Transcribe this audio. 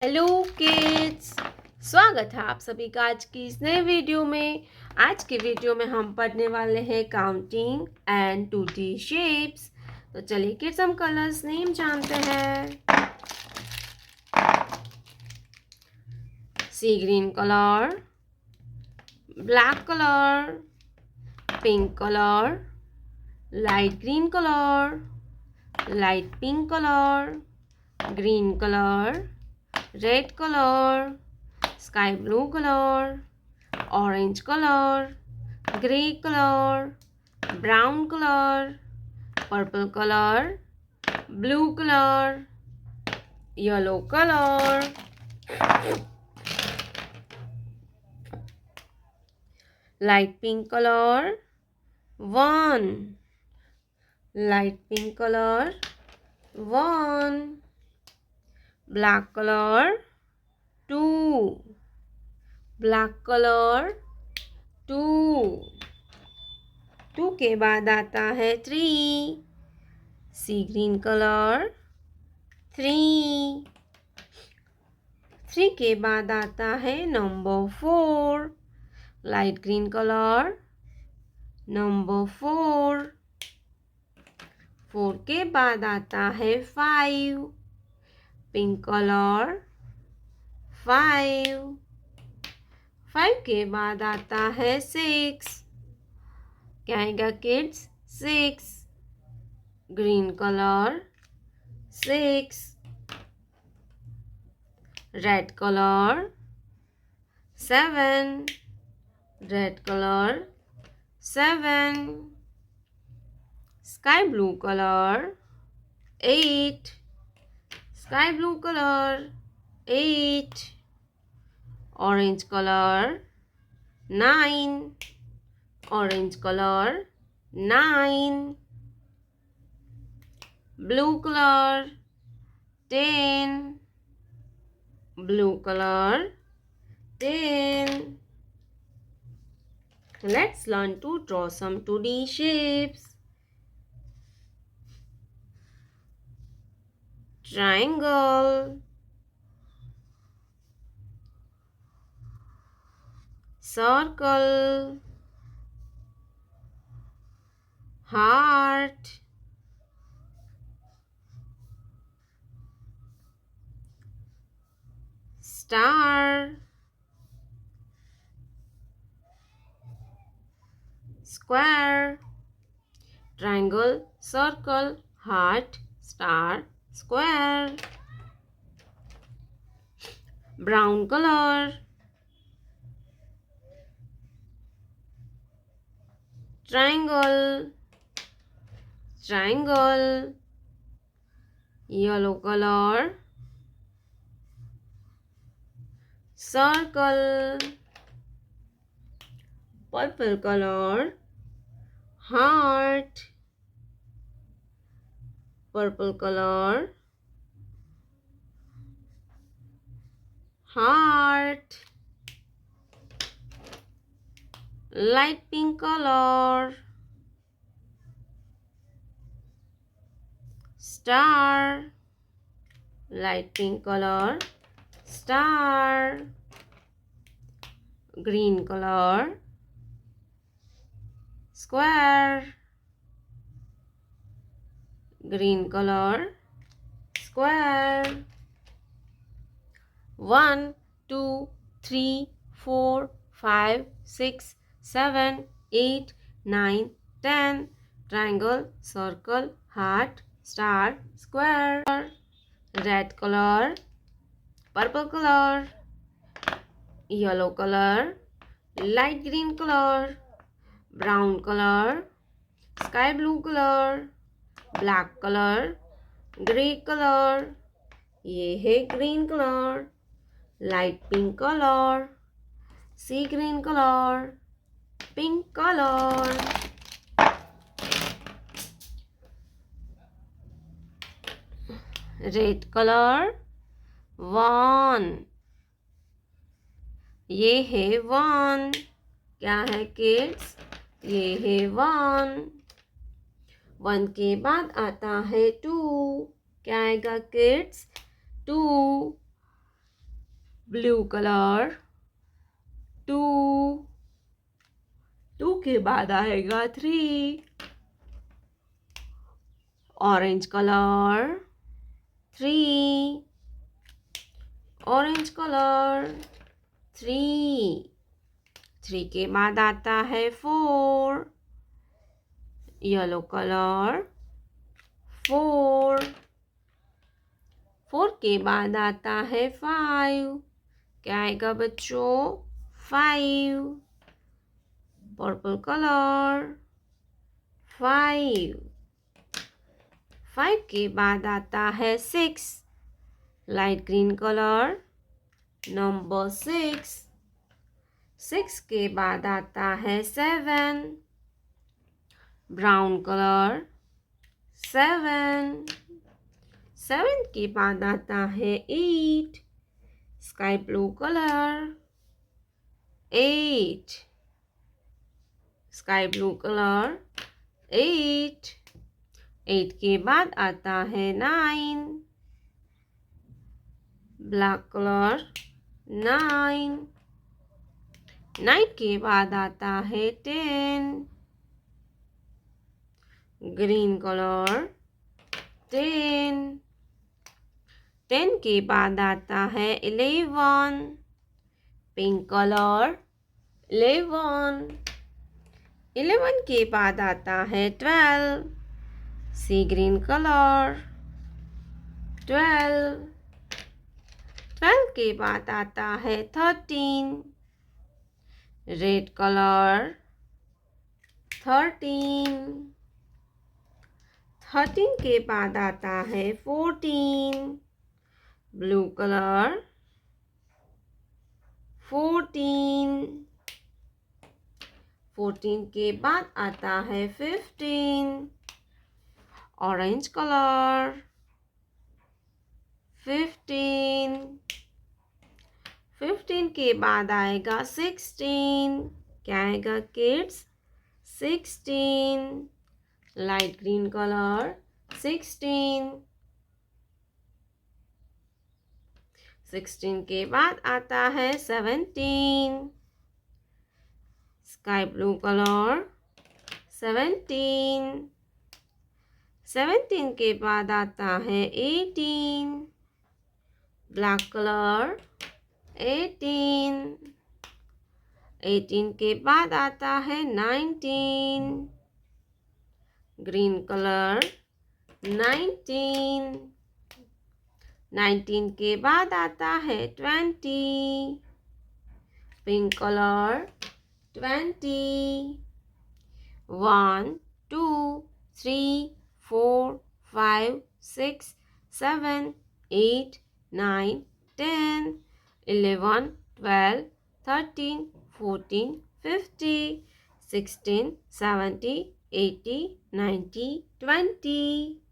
Hello kids, स्वागत है आप सभी का आज की इस नए वीडियो में। आज के वीडियो में हम पढ़ने वाले हैं काउंटिंग एंड 2D शेप्स। तो चलिए किड्स हम कलर्स नेम जानते हैं। Sea green colour, black colour, pink colour, light green colour, light pink colour, green colour, red colour, sky blue color, orange color, grey color, brown color, purple color, blue color, yellow color, light pink color, 1, light pink color, 1, black color, 2, black colour 2, 2 के बाद आता है 3, सी green colour 3, 3 के बाद आता है number 4, light green colour number 4, 4 के बाद आता है 5, पिंक कलर 5, 5 के बाद आता है 6, क्या आएगा kids 6, green colour 6, red colour 7, red colour 7, sky blue colour 8, sky blue colour 8, orange colour 9, orange colour 9, blue colour 10, blue color 10. Let's learn to draw some 2D shapes. Triangle, circle, heart, star, square, triangle, circle, heart, star, square. Brown color, triangle, triangle, yellow color, circle, purple color, heart, purple color, heart, light pink color, star, light pink color, star, green color, square, green color, square. 1, 2, 3, 4, 5, 6, 7, 8, 9, 10. Triangle, circle, heart, star, square. Red color, purple color, yellow color, light green color, brown color, sky blue color, black color, grey color. ये है green color, light pink color, sea green color, pink color. Red color 1, ये है 1, क्या है kids ये है 1, 1 के बाद आता है 2, क्या आएगा किड्स 2, ब्लू कलर 2, 2 के बाद आएगा 3, ऑरेंज कलर 3, ऑरेंज कलर 3, 3 के बाद आता है 4, येलो कलर 4, 4 के बाद आता है 5, क्या आएगा बच्चों 5, पर्पल कलर 5, 5 के बाद आता है 6, लाइट ग्रीन कलर नंबर 6, 6 के बाद आता है 7, ब्राउन कलर 7, 7 के बाद आता है 8, sky blue colour 8, sky blue colour 8, 8 के बाद आता है 9, ब्लैक कलर 9, 9 के बाद आता है 10, ग्रीन कलर 10, 10 के बाद आता है 11, पिंक कलर 11, 11 के बाद आता है 12, सी ग्रीन कलर 12, 12 के बाद आता है 13, रेड कलर 13, 13 के बाद आता है 14, ब्लू कलर 14, 14 के बाद आता है 15, ऑरेंज कलर 15, 15 के बाद आएगा 16, क्या आएगा किड्स 16, लाइट ग्रीन कलर 16, 16 के बाद आता है 17, स्काई ब्लू कलर 17, 17 के बाद आता है 18, ब्लैक कलर 18, 18 के बाद आता है 19, ग्रीन कलर 19, 19 के बाद आता है 20, पिंक कलर 20, 1 2 3 4 5 6 7 8 9 10 11 12 13 14 15 16 17 18 19 20